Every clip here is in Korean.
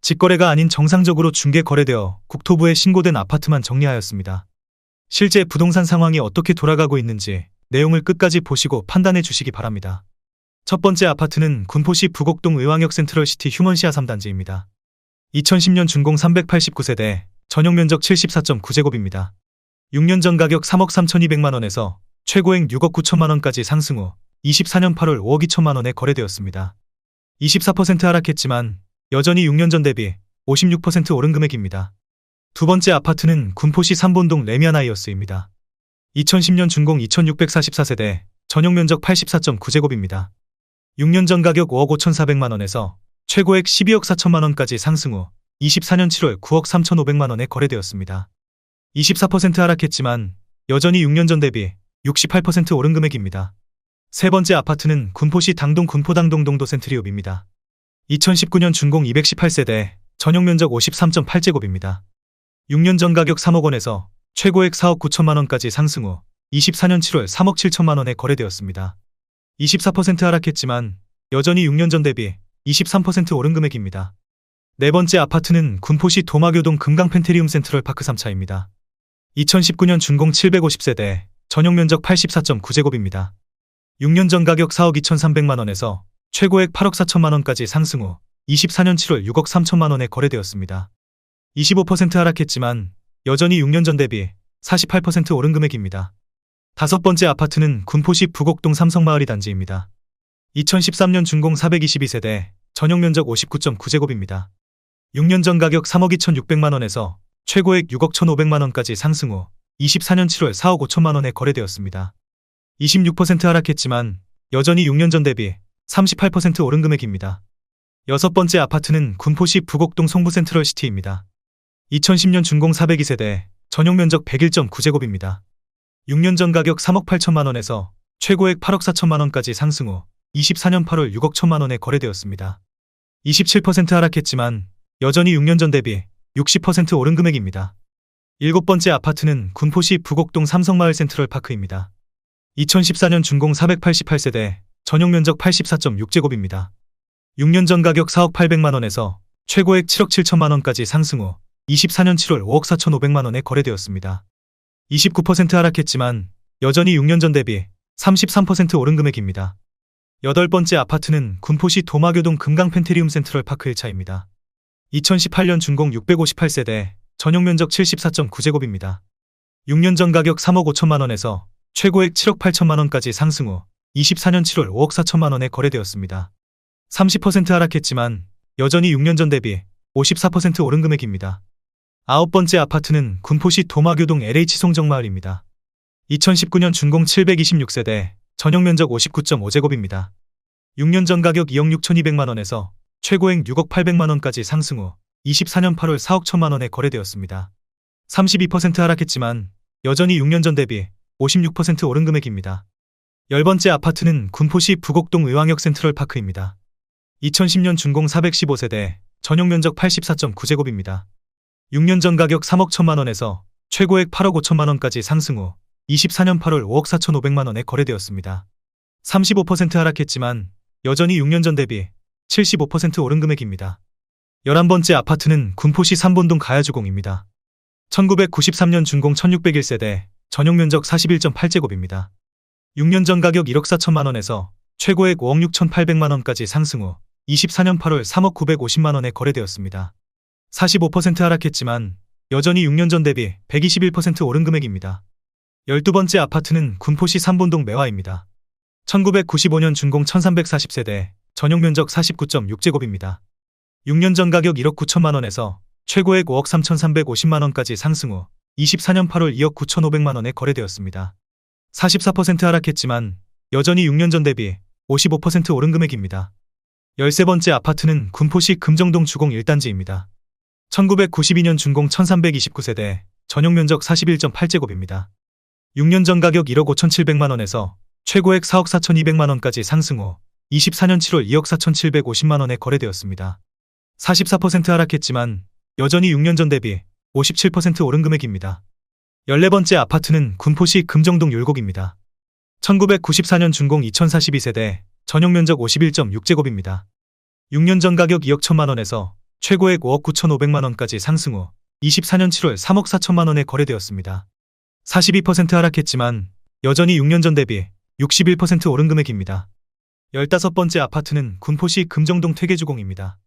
직거래가 아닌 정상적으로 중개 거래되어 국토부에 신고된 아파트만 정리하였습니다. 실제 부동산 상황이 어떻게 돌아가고 있는지 내용을 끝까지 보시고 판단해 주시기 바랍니다. 첫 번째 아파트는 군포시 부곡동 의왕역 센트럴시티 휴먼시아 3단지입니다. 2010년 준공 389세대, 전용면적 74.9제곱입니다. 6년 전 가격 3억 3,200만원에서 최고액 6억 9천만원까지 상승 후 24년 8월 5억 2천만원에 거래되었습니다. 24% 하락했지만 여전히 6년 전 대비 56% 오른 금액입니다. 두 번째 아파트는 군포시 삼본동 레미안하이어스입니다. 2010년 준공 2644세대, 전용면적 84.9제곱입니다. 6년 전 가격 5억 5,400만원에서 최고액 12억 4천만원까지 상승 후 24년 7월 9억 3,500만원에 거래되었습니다. 24% 하락했지만 여전히 6년 전 대비 68% 오른 금액입니다. 세 번째 아파트는 군포시 당동 군포당동 동도 센트리움입니다. 2019년 준공 218세대, 전용면적 53.8제곱입니다. 6년 전 가격 3억 원에서 최고액 4억 9천만원까지 상승 후 24년 7월 3억 7천만원에 거래되었습니다. 24% 하락했지만 여전히 6년 전 대비 23% 오른 금액입니다. 네 번째 아파트는 군포시 도마교동 금강펜테리움 센트럴파크 3차입니다. 2019년 준공 750세대, 전용면적 84.9제곱입니다. 6년 전 가격 4억 2,300만원에서 최고액 8억 4천만원까지 상승 후 24년 7월 6억 3천만원에 거래되었습니다. 25% 하락했지만 여전히 6년 전 대비 48% 오른 금액입니다. 다섯 번째 아파트는 군포시 부곡동 삼성마을 2단지입니다. 2013년 준공 422세대, 전용면적 59.9제곱입니다. 6년 전 가격 3억 2,600만원에서 최고액 6억 1,500만원까지 상승 후 24년 7월 4억 5천만원에 거래되었습니다. 26% 하락했지만 여전히 6년 전 대비 38% 오른 금액입니다. 여섯 번째 아파트는 군포시 부곡동 송부센트럴시티입니다. 2010년 준공 402세대, 전용면적 101.9제곱입니다. 6년 전 가격 3억 8천만원에서 최고액 8억 4천만원까지 상승 후 24년 8월 6억 1천만원에 거래되었습니다. 27% 하락했지만 여전히 6년 전 대비 60% 오른 금액입니다. 일곱 번째 아파트는 군포시 부곡동 삼성마을 센트럴파크입니다. 2014년 준공 488세대, 전용면적 84.6제곱입니다. 6년 전 가격 4억 800만원에서 최고액 7억 7천만원까지 상승 후 24년 7월 5억 4,500만원에 거래되었습니다. 29% 하락했지만 여전히 6년 전 대비 33% 오른 금액입니다. 여덟 번째 아파트는 군포시 도마교동 금강펜테리움 센트럴파크 1차입니다. 2018년 준공 658세대, 전용면적 74.9제곱입니다. 6년 전 가격 3억 5천만원에서 최고액 7억 8천만원까지 상승 후 24년 7월 5억 4천만원에 거래되었습니다. 30% 하락했지만 여전히 6년 전 대비 54% 오른 금액입니다. 아홉 번째 아파트는 군포시 도마교동 LH송정마을입니다. 2019년 준공 726세대, 전용면적 59.5제곱입니다. 6년 전 가격 2억 6,200만원에서 최고액 6억 800만원까지 상승 후 24년 8월 4억 1천만원에 거래되었습니다. 32% 하락했지만 여전히 6년 전 대비 56% 오른 금액입니다. 열 번째 아파트는 군포시 부곡동 의왕역 센트럴파크입니다. 2010년 준공 415세대, 전용면적 84.9제곱입니다. 6년 전 가격 3억 1천만원에서 최고액 8억 5천만원까지 상승 후 24년 8월 5억 4,500만원에 거래되었습니다. 35% 하락했지만 여전히 6년 전 대비 75% 오른 금액입니다. 11번째 아파트는 군포시 삼본동 가야주공입니다. 1993년 준공 1601세대, 전용면적 41.8제곱입니다. 6년 전 가격 1억 4천만원에서 최고액 5억 6,800만원까지 상승 후 24년 8월 3억 950만원에 거래되었습니다. 45% 하락했지만 여전히 6년 전 대비 121% 오른 금액입니다. 12번째 아파트는 군포시 삼본동 매화입니다. 1995년 준공 1340세대, 전용면적 49.6제곱입니다. 6년 전 가격 1억 9천만원에서 최고액 5억 3,350만원까지 상승 후 24년 8월 2억 9,500만원에 거래되었습니다. 44% 하락했지만 여전히 6년 전 대비 55% 오른 금액입니다. 13번째 아파트는 군포시 금정동 주공 1단지입니다. 1992년 준공 1329세대, 전용면적 41.8제곱입니다. 6년 전 가격 1억 5,700만원에서 최고액 4억 4,200만원까지 상승 후 24년 7월 2억 4,750만원에 거래되었습니다. 44% 하락했지만 여전히 6년 전 대비 57% 오른 금액입니다. 14번째 아파트는 군포시 금정동 율곡입니다. 1994년 준공 2042세대, 전용면적 51.6제곱입니다. 6년 전 가격 2억 1천만원에서 최고액 5억 9,500만 원까지 상승 후 24년 7월 3억 4천만 원에 거래되었습니다. 42% 하락했지만 여전히 6년 전 대비 61% 오른 금액입니다. 15번째 아파트는 군포시 금정동 퇴계주공입니다.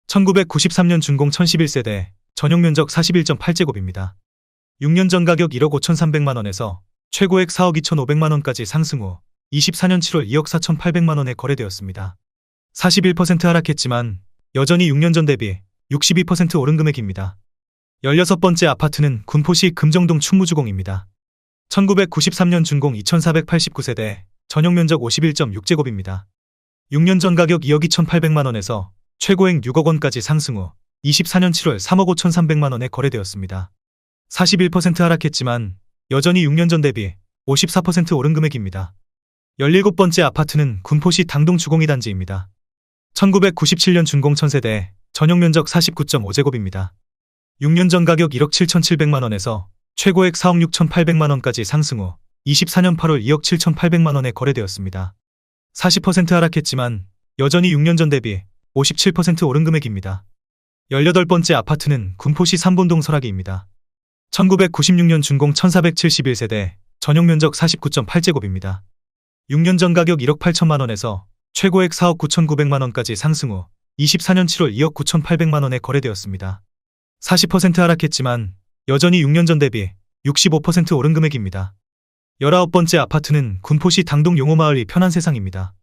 1993년 준공 1011세대, 전용 면적 41.8제곱입니다. 6년 전 가격 1억 5,300만 원에서 최고액 4억 2,500만 원까지 상승 후 24년 7월 2억 4,800만 원에 거래되었습니다. 41% 하락했지만 여전히 6년 전 대비 62% 오른 금액입니다. 16번째 아파트는 군포시 금정동 충무주공입니다. 1993년 준공 2489세대, 전용 면적 51.6제곱입니다. 6년 전 가격 2억 2,800만 원에서 최고액 6억 원까지 상승 후 24년 7월 3억 5,300만 원에 거래되었습니다. 41% 하락했지만 여전히 6년 전 대비 54% 오른 금액입니다. 17번째 아파트는 군포시 당동 주공이 단지입니다. 1997년 준공 1000세대, 전용 면적 49.5제곱입니다. 6년 전 가격 1억 7,700만 원에서 최고액 4억 6,800만 원까지 상승 후 24년 8월 2억 7,800만 원에 거래되었습니다. 40% 하락했지만 여전히 6년 전 대비 57% 오른 금액입니다. 18번째 아파트는 군포시 삼본동 설악이입니다. 1996년 준공 1471세대, 전용 면적 49.8제곱입니다. 6년 전 가격 1억 8천만 원에서 최고액 4억 9,900만 원까지 상승 후 24년 7월 2억 9,800만 원에 거래되었습니다. 40% 하락했지만 여전히 6년 전 대비 65% 오른 금액입니다. 19번째 아파트는 군포시 당동 용호마을이 편안세상입니다.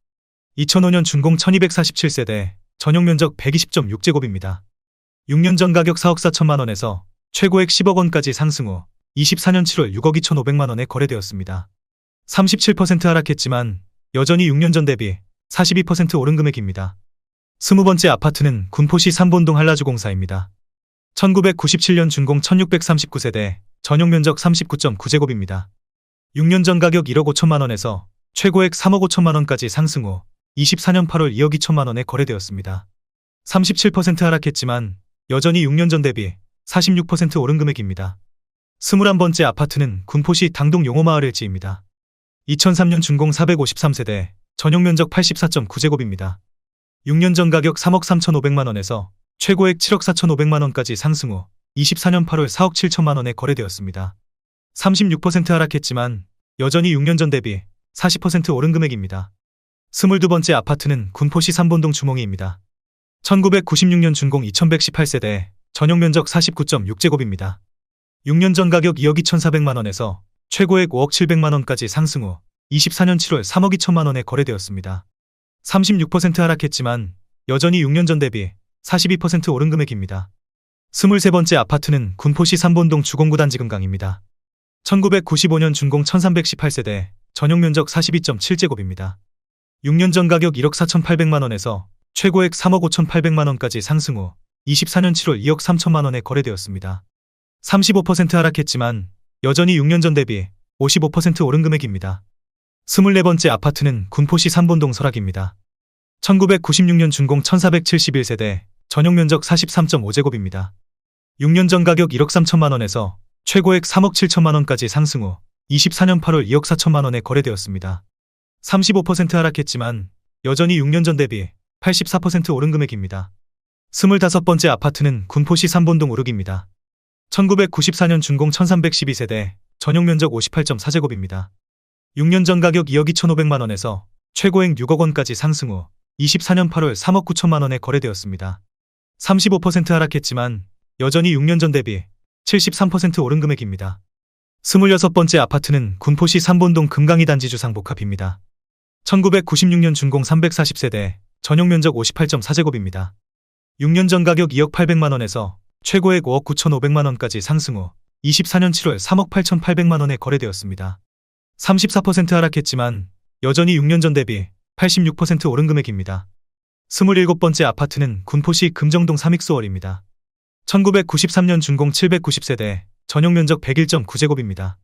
2005년 준공 1247세대, 전용 면적 120.6제곱입니다. 6년 전 가격 4억 4천만 원에서 최고액 10억 원까지 상승 후 24년 7월 6억 2,500만 원에 거래되었습니다. 37% 하락했지만 여전히 6년 전 대비 42% 오른 금액입니다. 20번째 아파트는 군포시 삼본동 한라주공사입니다. 1997년 준공 1639세대, 전용 면적 39.9제곱입니다. 6년 전 가격 1억 5천만 원에서 최고액 3억 5천만 원까지 상승 후 24년 8월 2억 2천만 원에 거래되었습니다. 37% 하락했지만 여전히 6년 전 대비 46% 오른 금액입니다. 21번째 아파트는 군포시 당동 용호마을 일지입니다. 2003년 준공 453세대, 전용 면적 84.9제곱입니다. 6년 전 가격 3억 3,500만 원에서 최고액 7억 4,500만 원까지 상승 후 24년 8월 4억 7천만 원에 거래되었습니다. 36% 하락했지만 여전히 6년 전 대비 40% 오른 금액입니다. 22번째 아파트는 군포시 삼본동 주몽이입니다. 1996년 준공 2118세대, 전용 면적 49.6제곱입니다. 6년 전 가격 2억 2,400만 원에서 최고액 5억 700만 원까지 상승 후 24년 7월 3억 2천만 원에 거래되었습니다. 36% 하락했지만 여전히 6년 전 대비 42% 오른 금액입니다. 23번째 아파트는 군포시 삼본동 주공구 단지 금강입니다. 1995년 준공 1318세대, 전용 면적 42.7제곱입니다. 6년 전 가격 1억 4,800만 원에서 최고액 3억 5,800만 원까지 상승 후 24년 7월 2억 3천만 원에 거래되었습니다. 35% 하락했지만 여전히 6년 전 대비 55% 오른 금액입니다. 24번째 아파트는 군포시 삼본동 설악입니다. 1996년 준공 1471세대, 전용 면적 43.5제곱입니다. 6년 전 가격 1억 3천만 원에서 최고액 3억 7천만 원까지 상승 후 24년 8월 2억 4천만 원에 거래되었습니다. 35% 하락했지만 여전히 6년 전 대비 84% 오른 금액입니다. 25번째 아파트는 군포시 삼본동 우륵입니다. 1994년 준공 1312세대, 전용 면적 58.4제곱입니다. 6년 전 가격 2억 2,500만 원에서 최고액 6억 원까지 상승 후 24년 8월 3억 9천만 원에 거래되었습니다. 35% 하락했지만 여전히 6년 전 대비 73% 오른 금액입니다. 26번째 아파트는 군포시 삼본동 금강이 단지 주상복합입니다. 1996년 준공 340세대, 전용 면적 58.4제곱입니다. 6년 전 가격 2억 800만 원에서 최고액 5억 9,500만 원까지 상승 후 24년 7월 3억 8,800만 원에 거래되었습니다. 34% 하락했지만 여전히 6년 전 대비 86% 오른 금액입니다. 27번째 아파트는 군포시 금정동 삼익수월입니다. 1993년 준공 790세대, 전용 면적 101.9제곱입니다.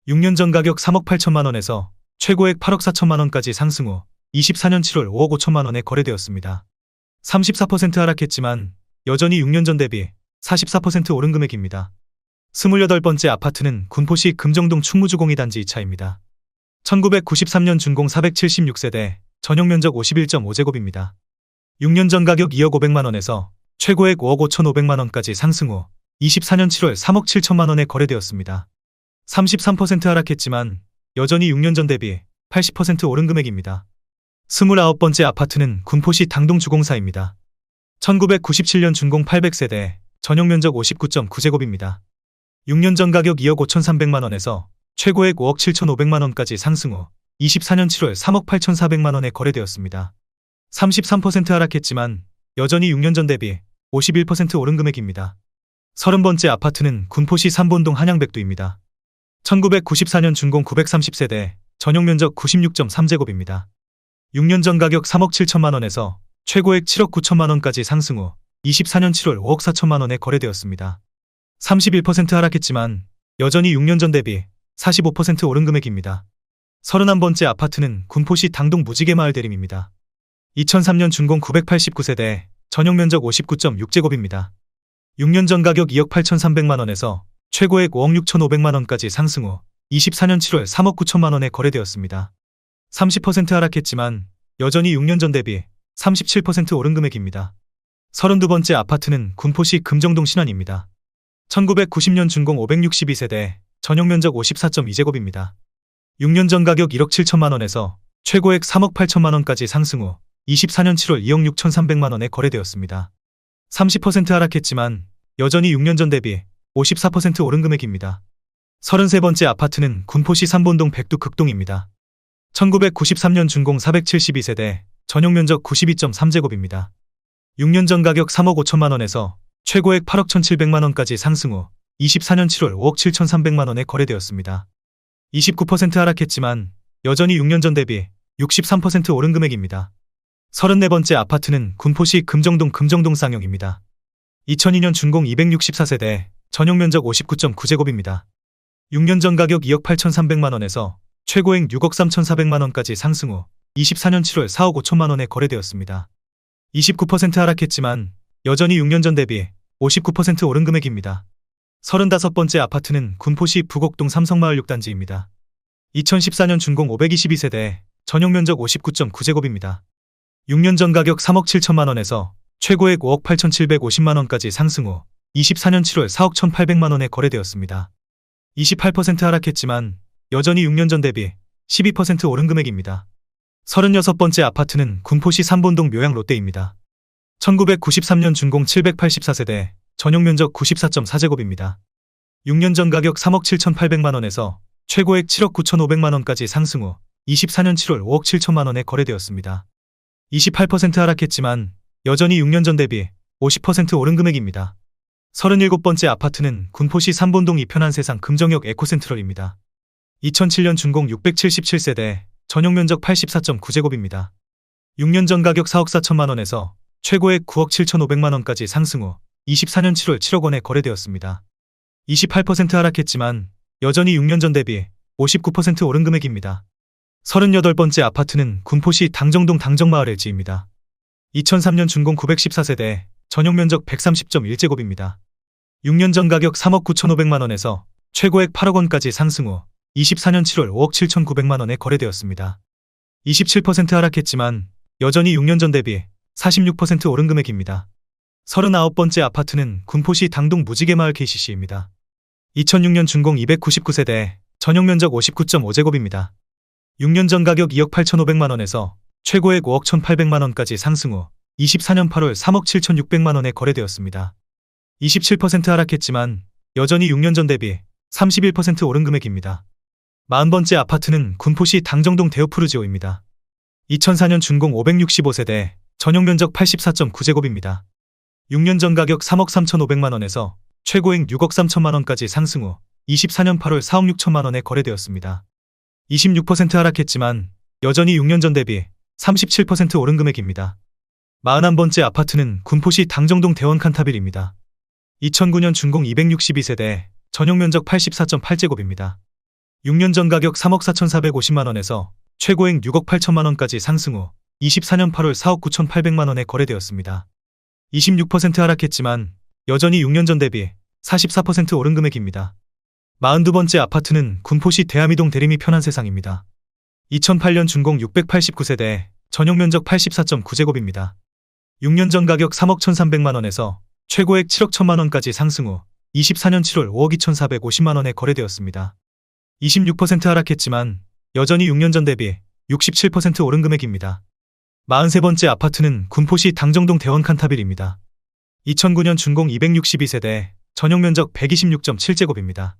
6년 전 가격 3억 8천만 원에서 최고액 8억 4천만 원까지 상승 후 24년 7월 5억 5천만 원에 거래되었습니다. 34% 하락했지만 여전히 6년 전 대비 44% 오른 금액입니다. 28번째 아파트는 군포시 금정동 충무주공이 단지 2차입니다. 1993년 준공 476세대, 전용 면적 51.5제곱입니다. 6년 전 가격 2억 500만 원에서 최고액 5억 5,500만 원까지 상승 후 24년 7월 3억 7천만 원에 거래되었습니다. 33% 하락했지만 여전히 6년 전 대비 80% 오른 금액입니다. 29번째 아파트는 군포시 당동주공사입니다. 1997년 준공 800세대, 전용 면적 59.9제곱입니다. 6년 전 가격 2억 5,300만 원에서 최고액 5억 7,500만 원까지 상승 후 24년 7월 3억 8,400만 원에 거래되었습니다. 33% 하락했지만 여전히 6년 전 대비 51% 오른 금액입니다. 30번째 아파트는 군포시 삼본동 한양백두입니다. 1994년 준공 930세대, 전용 면적 96.3제곱입니다. 6년 전 가격 3억 7천만 원에서 최고액 7억 9천만 원까지 상승 후 24년 7월 5억 4천만 원에 거래되었습니다. 31% 하락했지만 여전히 6년 전 대비 45% 오른 금액입니다. 31번째 아파트는 군포시 당동 무지개마을 대림입니다. 2003년 준공 989세대, 전용 면적 59.6제곱입니다. 6년 전 가격 2억 8,300만 원에서 최고액 5억 6,500만 원까지 상승 후 24년 7월 3억 9천만 원에 거래되었습니다. 30% 하락했지만 여전히 6년 전 대비 37% 오른 금액입니다. 32번째 아파트는 군포시 금정동 신안입니다. 1990년 준공 562세대, 전용 면적 54.2제곱입니다. 6년 전 가격 1억 7천만 원에서 최고액 3억 8천만 원까지 상승 후 24년 7월 2억 6,300만 원에 거래되었습니다. 30% 하락했지만 여전히 6년 전 대비 54% 오른 금액입니다. 33번째 아파트는 군포시 삼본동 백두 극동입니다. 1993년 준공 472세대, 전용 면적 92.3제곱입니다. 6년 전 가격 3억 5천만 원에서 최고액 8억 1,700만 원까지 상승 후 24년 7월 5억 7,300만 원에 거래되었습니다. 29% 하락했지만 여전히 6년 전 대비 63% 오른 금액입니다. 34번째 아파트는 군포시 금정동 쌍용입니다. 2002년 준공 264세대, 전용 면적 59.9제곱입니다. 6년 전 가격 2억 8,300만 원에서 최고액 6억 3,400만 원까지 상승 후 24년 7월 4억 5천만 원에 거래되었습니다. 29% 하락했지만 여전히 6년 전 대비 59% 오른 금액입니다. 35번째 아파트는 군포시 부곡동 삼성마을 6단지입니다. 2014년 준공 522세대, 전용 면적 59.9제곱입니다. 6년 전 가격 3억 7천만 원에서 최고액 5억 8,750만 원까지 상승 후 24년 7월 4억 1,800만 원에 거래되었습니다. 28% 하락했지만 여전히 6년 전 대비 12% 오른 금액입니다. 36번째 아파트는 군포시 삼본동 묘양 롯데입니다. 1993년 준공 784세대, 전용 면적 94.4제곱입니다. 6년 전 가격 3억 7,800만 원에서 최고액 7억 9,500만 원까지 상승 후 24년 7월 5억 7천만 원에 거래되었습니다. 28% 하락했지만 여전히 6년 전 대비 50% 오른 금액입니다. 37번째 아파트는 군포시 삼본동 이편한 세상 금정역 에코센트럴입니다. 2007년 준공 677세대, 전용 면적 84.9제곱입니다. 6년 전 가격 4억 4천만 원에서 최고액 9억 7,500만 원까지 상승 후 24년 7월 7억 원에 거래되었습니다. 28% 하락했지만 여전히 6년 전 대비 59% 오른 금액입니다. 38번째 아파트는 군포시 당정동 당정마을 LG입니다. 2003년 준공 914세대, 전용 면적 130.1제곱입니다. 6년 전 가격 3억 9,500만 원에서 최고액 8억 원까지 상승 후 24년 7월 5억 7,900만 원에 거래되었습니다. 27% 하락했지만 여전히 6년 전 대비 46% 오른 금액입니다. 39번째 아파트는 군포시 당동 무지개마을 KCC입니다. 2006년 준공 299세대, 전용 면적 59.5제곱입니다. 6년 전 가격 2억 8,500만 원에서 최고액 5억 1,800만 원까지 상승 후 24년 8월 3억 7,600만 원에 거래되었습니다. 27% 하락했지만 여전히 6년 전 대비 31% 오른 금액입니다. 40번째 아파트는 군포시 당정동 대우푸르지오입니다. 2004년 준공 565세대, 전용 면적 84.9제곱입니다. 6년 전 가격 3억 3,500만 원에서 최고액 6억 3천만 원까지 상승 후 24년 8월 4억 6천만 원에 거래되었습니다. 26% 하락했지만 여전히 6년 전 대비 37% 오른 금액입니다. 41번째 아파트는 군포시 당정동 대원 칸타빌입니다. 2009년 준공 262세대, 전용 면적 84.8제곱입니다. 6년 전 가격 3억 4,450만 원에서 최고액 6억 8천만 원까지 상승 후 24년 8월 4억 9,800만 원에 거래되었습니다. 26% 하락했지만 여전히 6년 전 대비 44% 오른 금액입니다. 42번째 아파트는 군포시 대암이동 대림이 편한 세상입니다. 2008년 준공 689세대, 전용 면적 84.9제곱입니다. 6년 전 가격 3억 1,300만 원에서 최고액 7억 1천만 원까지 상승 후 24년 7월 5억 2,450만 원에 거래되었습니다. 26% 하락했지만 여전히 6년 전 대비 67% 오른 금액입니다. 43번째 아파트는 군포시 당정동 대원 칸타빌입니다. 2009년 준공 262세대, 전용 면적 126.7제곱입니다.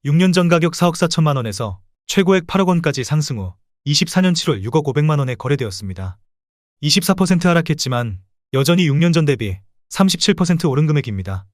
6년 전 가격 4억 4천만 원에서 최고액 8억 원까지 상승 후 24년 7월 6억 500만 원에 거래되었습니다. 24% 하락했지만 여전히 6년 전 대비 37% 오른 금액입니다.